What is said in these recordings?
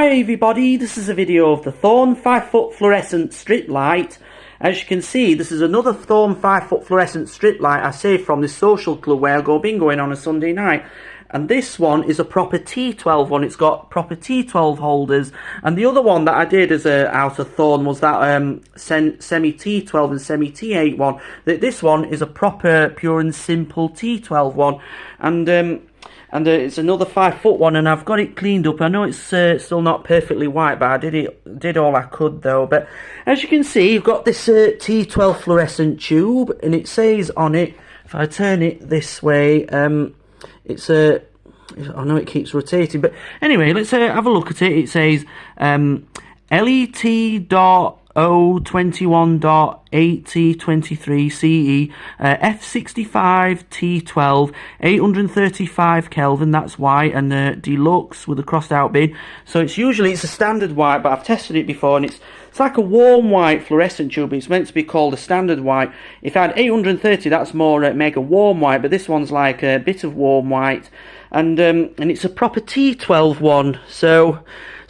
Hi everybody, this is a video of the Thorn 5-foot fluorescent strip light. As you can see, this is another Thorn 5-foot fluorescent strip light I saved from this social club where I go bingoing on a Sunday night. And this one is a proper T12 one. It's got proper T12 holders. And the other one that I did as out of Thorn was that semi T12 and semi T8 one. This one is a proper pure and simple T12 one. And it's another 5-foot one, and I've got it cleaned up. I know it's still not perfectly white, but I did all I could though. But as you can see, you've got this T12 fluorescent tube, and it says on it, if I turn it this way, it's I know it keeps rotating, but anyway, let's have a look at it. It says LET.021.8T23CE F65 T12 835 Kelvin, that's white, and deluxe with a crossed out bin. So it's a standard white, but I've tested it before, and it's like a warm white fluorescent tube. It's meant to be called a standard white. If I had 830, that's more mega warm white, but this one's like a bit of warm white, and it's a proper T12 one. So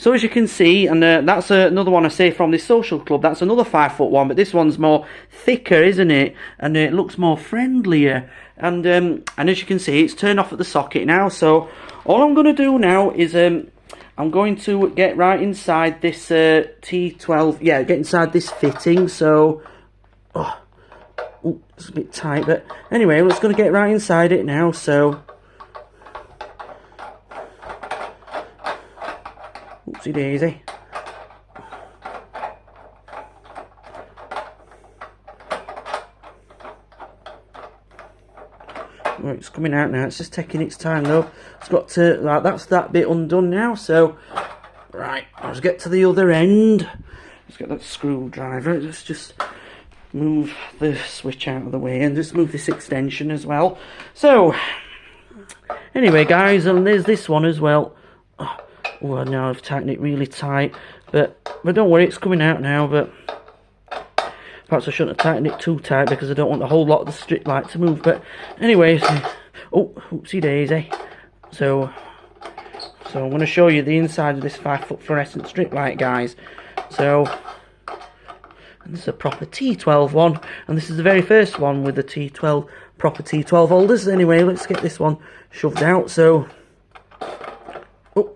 as you can see, and that's another one I say from this social club. That's another 5-foot one, but this one's more thicker, isn't it? And it looks more friendlier. And as you can see, it's turned off at the socket now. So all I'm going to do now is I'm going to get right inside this T12. Yeah, get inside this fitting. So it's a bit tight, but anyway, we're just going to get right inside it now. So. Oopsie daisy. Right, it's coming out now. It's just taking its time though. It's got to, like, that's that bit undone now. So, right, let's get to the other end. Let's get that screwdriver. Let's just move the switch out of the way and just move this extension as well. So, anyway, guys, and there's this one as well. Well, now I've tightened it really tight, but don't worry, it's coming out now. But perhaps I shouldn't have tightened it too tight because I don't want the whole lot of the strip light to move. But anyway, oh, oopsie daisy. So I'm going to show you the inside of this 5-foot fluorescent strip light, guys. So, and this is a proper T12 one, and this is the very first one with the T12 proper T12 holders. Anyway, let's get this one shoved out. So, oh.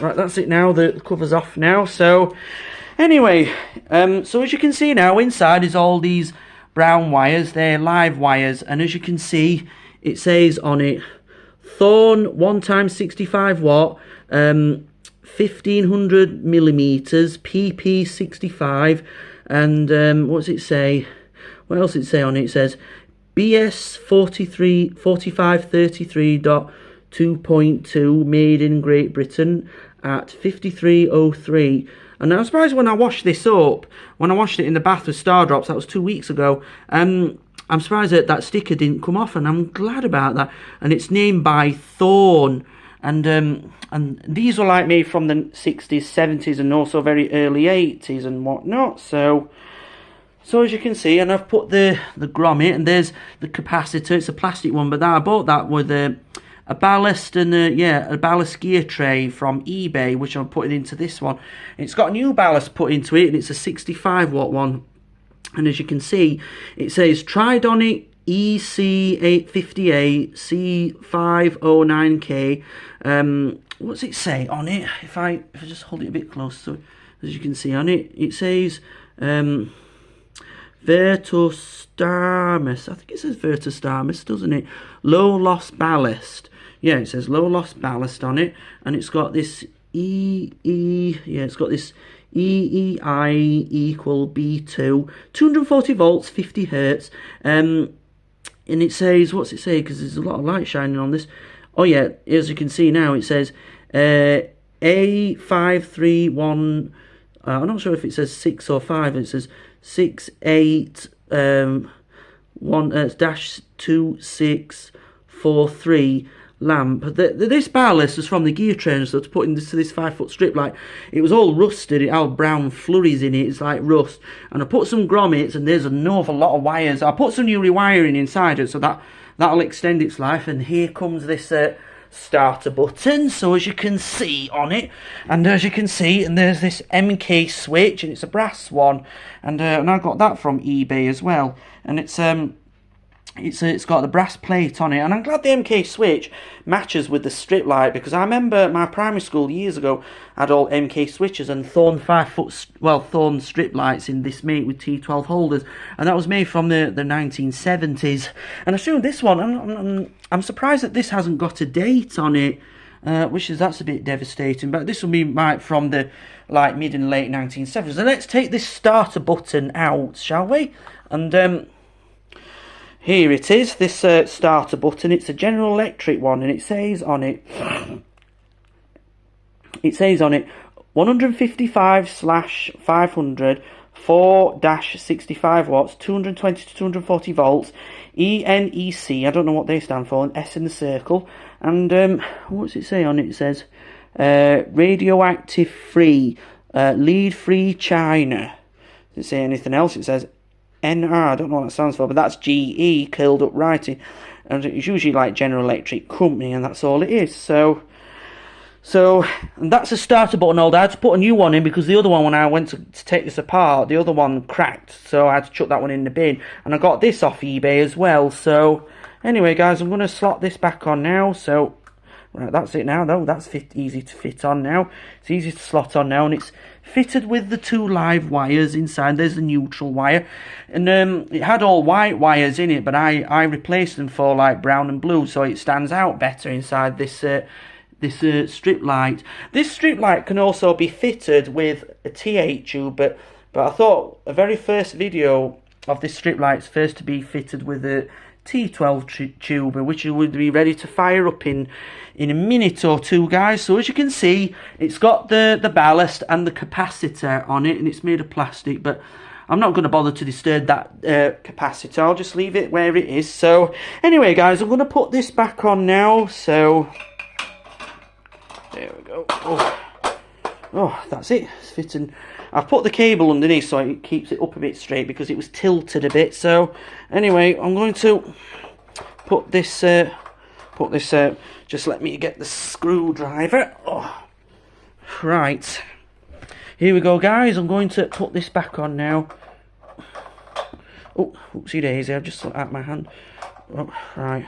Right, that's it now, the cover's off now. So, anyway, so as you can see now, inside is all these brown wires. They're live wires, and as you can see, it says on it, Thorn 1x65 watt, 1500 millimeters, PP65, and what does it say? What else does it say on it? It says BS 4533.2.2, made in Great Britain at 5303. And I'm surprised when I washed this up, when I washed it in the bath with Star Drops, that was 2 weeks ago, I'm surprised that sticker didn't come off, and I'm glad about that. And it's named by Thorn, and these were like made from the 60s, 70s, and also very early 80s and whatnot. So as you can see, and I've put the grommet, and there's the capacitor. It's a plastic one, but I bought that with a ballast and a ballast gear tray from eBay, which I'm putting into this one. It's got a new ballast put into it, and it's a 65 watt one. And as you can see, it says Tridonic EC858 C509K. What's it say on it? If I just hold it a bit closer, as you can see on it, it says Vertustarmus. I think it says Vertustarmus, doesn't it? Low loss ballast. Yeah, it says low loss ballast on it, and it's got this it's got this EEI equal B2, 240 volts, 50 hertz, and it says, what's it say? Because there's a lot of light shining on this. Oh yeah, as you can see now, it says A531. I'm not sure if it says 6 or 5. It says 68-2643 lamp. This ballast is from the gear trainer, so to put into this 5-foot strip light, it was all rusted. It had brown flurries in it. It's like rust. And I put some grommets, and there's an awful lot of wires. I put some new rewiring inside it, so that'll extend its life. And here comes this starter button, so as you can see on it, and as you can see, and there's this MK switch, and it's a brass one, and I got that from eBay as well, and it's got the brass plate on it, and I'm glad the MK switch matches with the strip light, because I remember my primary school years ago had all MK switches and Thorn 5-foot, well, Thorn strip lights in this make with T12 holders, and that was made from the 1970s. And I assume this one, I'm surprised that this hasn't got a date on it, that's a bit devastating. But this will be from the mid and late 1970s. So let's take this starter button out, shall we? And here it is, this starter button. It's a General Electric one, and it says on it, 155/500, 4-65 watts, 220 to 240 volts, ENEC, I don't know what they stand for, an S in the circle, and what does it say on it? It says radioactive free, lead free China. Does it say anything else? It says NR, I don't know what that stands for, but that's GE, curled up writing, and it's usually like General Electric Company, and that's all it is. So and that's a starter button holder. I had to put a new one in because the other one, when I went to take this apart, the other one cracked, so I had to chuck that one in the bin, and I got this off eBay as well. So anyway guys, I'm going to slot this back on now. So right, that's it now though. That's easy to fit on now. It's easy to slot on now, and it's fitted with the 2 live wires inside. There's the neutral wire, and it had all white wires in it, but I replaced them for like brown and blue, so it stands out better inside this strip light. This strip light can also be fitted with a T8 tube, but I thought a very first video of this strip light is first to be fitted with a T12 tube, which would be ready to fire up in a minute or two, guys. So as you can see, it's got the ballast and the capacitor on it, and it's made of plastic, but I'm not going to bother to disturb that capacitor. I'll just leave it where it is. So anyway guys, I'm going to put this back on now. So there we go. Oh, that's it. It's fitting. I've put the cable underneath so it keeps it up a bit straight because it was tilted a bit. So anyway, I'm going to put this. Just let me get the screwdriver. Oh, right. Here we go, guys. I'm going to put this back on now. Oh, oopsie daisy! I've just slipped out my hand. Oh, right.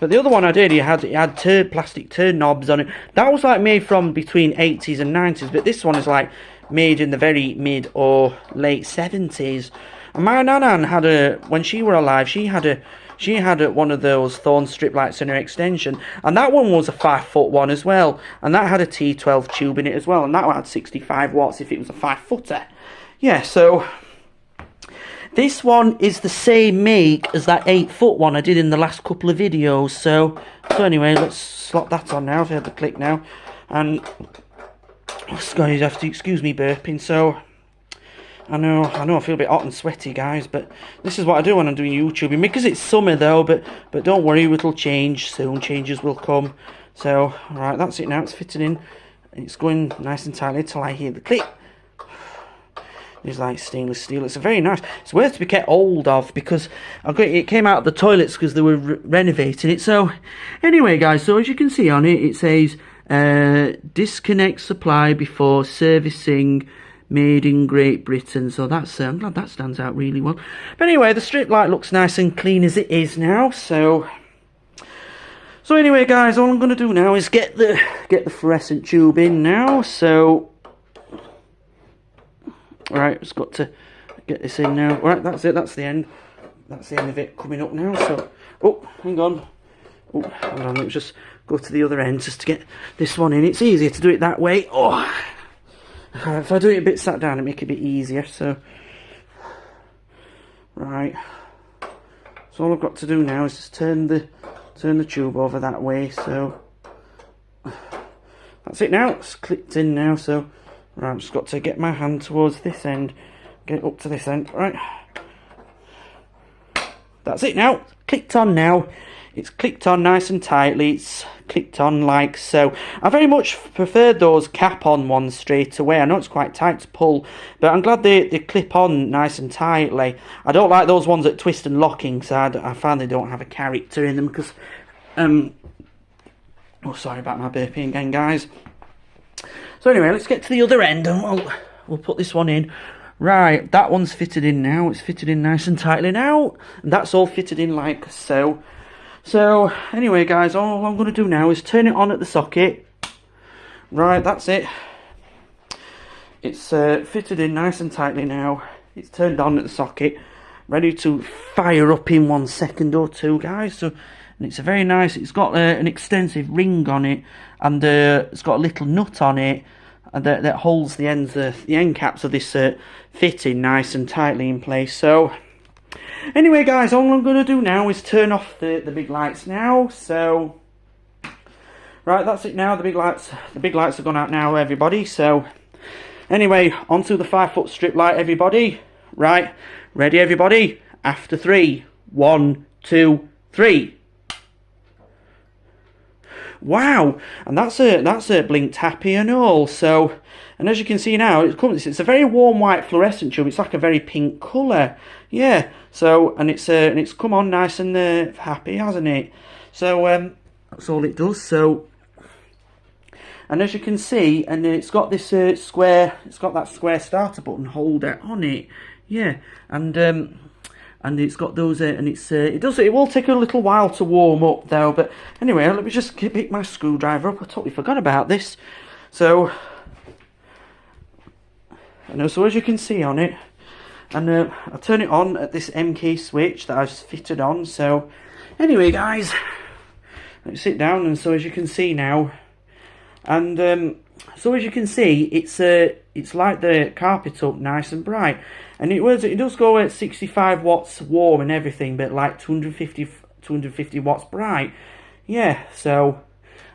But the other one I did, it had plastic turn knobs on it. That was like made from between 80s and 90s, but this one is like made in the very mid or late 70s. And my nanan had when she were alive, she had one of those Thorn strip lights in her extension, and that one was a 5-foot one as well, and that had a T12 tube in it as well, and that had 65 watts if it was a 5-footer. Yeah, so this one is the same make as that 8-foot one I did in the last couple of videos. So anyway, let's slot that on now. I've heard the click now, and oh, guys, you have to excuse me burping. So I know I feel a bit hot and sweaty, guys, but this is what I do when I'm doing YouTubing, because it's summer though. But don't worry, it'll change soon. Changes will come. So alright, that's it now. It's fitting in. It's going nice and tightly till I hear the click. It's like stainless steel. It's a very nice. It's worth to be kept hold of, because it came out of the toilets because they were renovating it. So anyway, guys, so as you can see on it, it says disconnect supply before servicing, made in Great Britain. So that's I'm glad that stands out really well. But anyway, the strip light looks nice and clean as it is now. So anyway, guys, all I'm going to do now is get the fluorescent tube in now. So right, just got to get this in now. Right, that's it. That's the end. That's the end of it coming up now. So, oh, hang on. Oh, hold on. Let's just go to the other end just to get this one in. It's easier to do it that way. Oh, if I do it a bit sat down, it make it a bit easier. So, right. So all I've got to do now is just turn the tube over that way. So that's it now. It's clipped in now. So. Right, I've just got to get my hand towards this end, get it up to this end, right. That's it now, clicked on now. It's clicked on nice and tightly, it's clicked on like so. I very much preferred those cap-on ones straight away. I know it's quite tight to pull, but I'm glad they clip on nice and tightly. I don't like those ones that twist and lock inside. I find they don't have a character in them, because Oh, sorry about my burping again, guys. So anyway, let's get to the other end and we'll put this one in. Right, that one's fitted in now. It's fitted in nice and tightly now. And that's all fitted in like so. So anyway, guys, all I'm going to do now is turn it on at the socket. Right, that's it. It's fitted in nice and tightly now. It's turned on at the socket. Ready to fire up in 1 second or two, guys. So, and it's a very nice, it's got an extensive ring on it. And it's got a little nut on it that holds the ends, the end caps of this fitting nice and tightly in place. So anyway, guys, all I'm going to do now is turn off the big lights now. So right, that's it now. The big lights have gone out now, everybody. So anyway, onto the 5-foot strip light, everybody. Right, ready, everybody? After 3, 1, 2, 3. Wow, and that's blinked happy and all. So, and as you can see now, it's a very warm white fluorescent tube. It's like a very pink colour. Yeah. So, and it's come on nice and happy, hasn't it? So that's all it does. So, and as you can see, and it's got this square. It's got that square starter button holder on it. Yeah, and it's got those, and it will take a little while to warm up though. But anyway, let me just pick my screwdriver up. I totally forgot about this. So, so as you can see on it, and I'll turn it on at this M key switch that I've fitted on. So, anyway, guys, let me sit down, and so as you can see now, and so as you can see, it's like the carpet up nice and bright. And it does go at 65 watts warm and everything, but like 250 watts bright. Yeah, so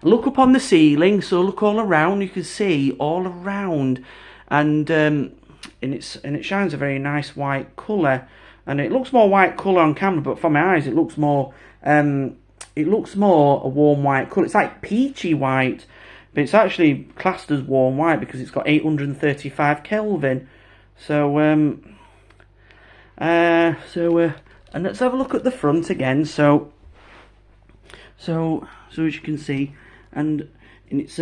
look up on the ceiling, so look all around, you can see all around, and it shines a very nice white colour, and it looks more white colour on camera, but for my eyes it looks more a warm white colour. It's like peachy white, but it's actually classed as warm white because it's got 835 Kelvin. So and let's have a look at the front again. So as you can see, and it's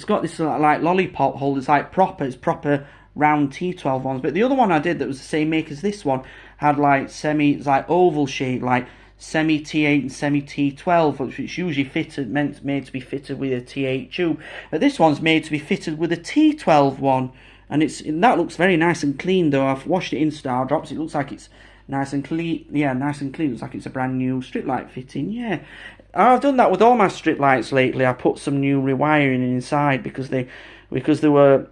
got this like lollipop holder. It's like proper round T12 ones. But the other one I did that was the same make as this one had like it's like oval shape, like semi T8 and semi T12, which is usually made to be fitted with a T8 tube. But this one's made to be fitted with a T12 one, and that looks very nice and clean though. I've washed it in Star Drops. It looks like it's nice and clean. Yeah, nice and clean. Looks like it's a brand new strip light fitting. Yeah, I've done that with all my strip lights lately. I put some new rewiring inside because they were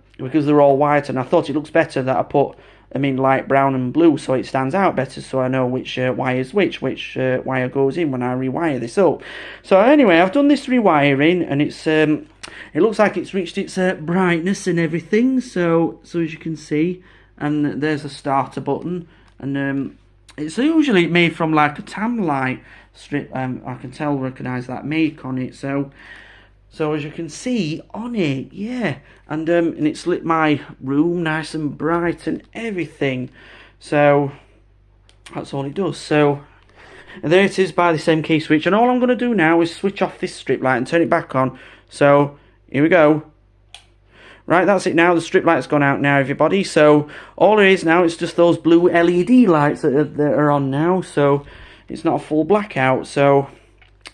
all white, and I thought it looks better that I put light brown and blue, so it stands out better, so I know which wire is which wire goes in when I rewire this up. So anyway, I've done this rewiring, and it looks like it's reached its brightness and everything. So as you can see, and there's a starter button, and it's usually made from like a Tamlight strip. I can recognise that make on it. So as you can see on it, yeah, and it's lit my room nice and bright and everything. So that's all it does. So and there it is by this M key switch, and all I'm going to do now is switch off this strip light and turn it back on. So here we go. Right, that's it now. The strip light's gone out now, everybody. So all it is now, it's just those blue LED lights that are on now. So it's not a full blackout. So,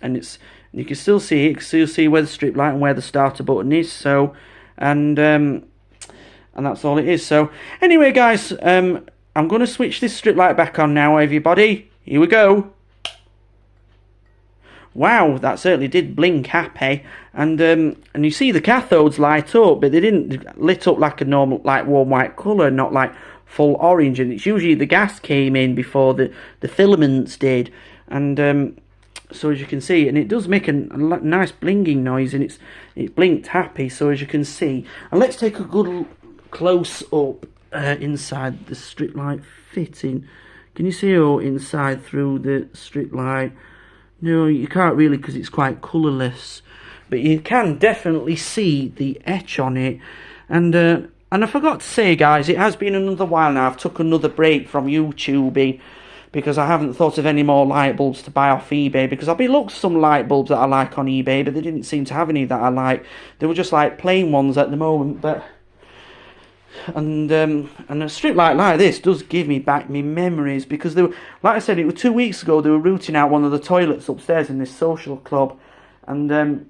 and you can still see it. You can still see where the strip light and where the starter button is. So, and that's all it is. So anyway, guys, I'm going to switch this strip light back on now, everybody. Here we go. Wow, that certainly did blink happy, and you see the cathodes light up, but they didn't lit up like a normal, like warm white colour, not like full orange. And it's usually the gas came in before the filaments did, and so as you can see, and it does make a nice blinging noise, and it blinked happy. So as you can see, and let's take a good close up inside the strip light fitting. Can you see inside through the strip light? No, you can't really because it's quite colourless, but you can definitely see the etch on it. And I forgot to say, guys, it has been another while now. I've took another break from YouTubing, because I haven't thought of any more light bulbs to buy off eBay, because I've been looked at some light bulbs that I like on eBay, but they didn't seem to have any that I like. They were just like plain ones at the moment, but and a strip light like this does give me back my memories, because they were, like I said, it was 2 weeks ago they were routing out one of the toilets upstairs in this social club, and I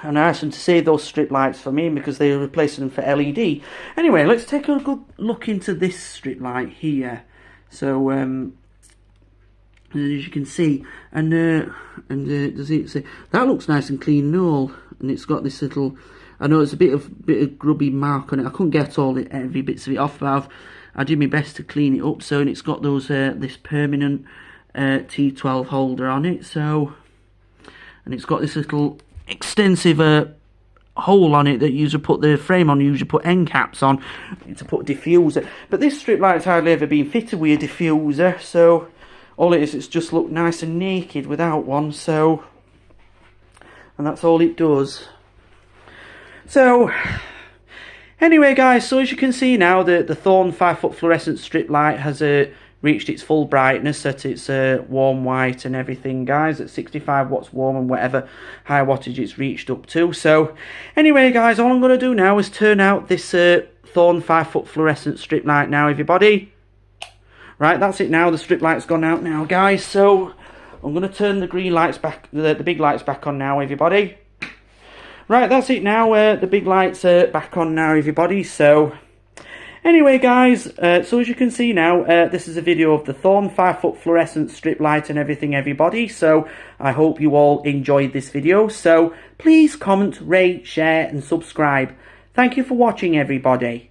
asked them to save those strip lights for me because they were replacing them for LED. Anyway, let's take a good look into this strip light here. So as you can see, does it say that looks nice and clean and all, and it's got this little, I know it's a bit of grubby mark on it. I couldn't get every bits of it off, but I did my best to clean it up. So, and it's got those this permanent T12 holder on it. So, and it's got this little extensive hole on it that you usually put the frame on. You usually put end caps on to put diffuser. But this strip light's hardly ever been fitted with a diffuser. So, all it is, it's just look nice and naked without one. So, and that's all it does. So, anyway guys, so as you can see now, the Thorn 5-foot fluorescent strip light has reached its full brightness at its warm white and everything, guys, at 65 watts warm and whatever high wattage it's reached up to. So, anyway guys, all I'm going to do now is turn out this Thorn 5-foot fluorescent strip light now, everybody. Right, that's it now, the strip light's gone out now, guys, so I'm going to turn the green lights back, the big lights back on now, everybody. Right, that's it now, the big lights are back on now, everybody. So, anyway guys, so as you can see now, this is a video of the Thorn 5-foot fluorescent strip light and everything, everybody. So, I hope you all enjoyed this video. So, please comment, rate, share and subscribe. Thank you for watching, everybody.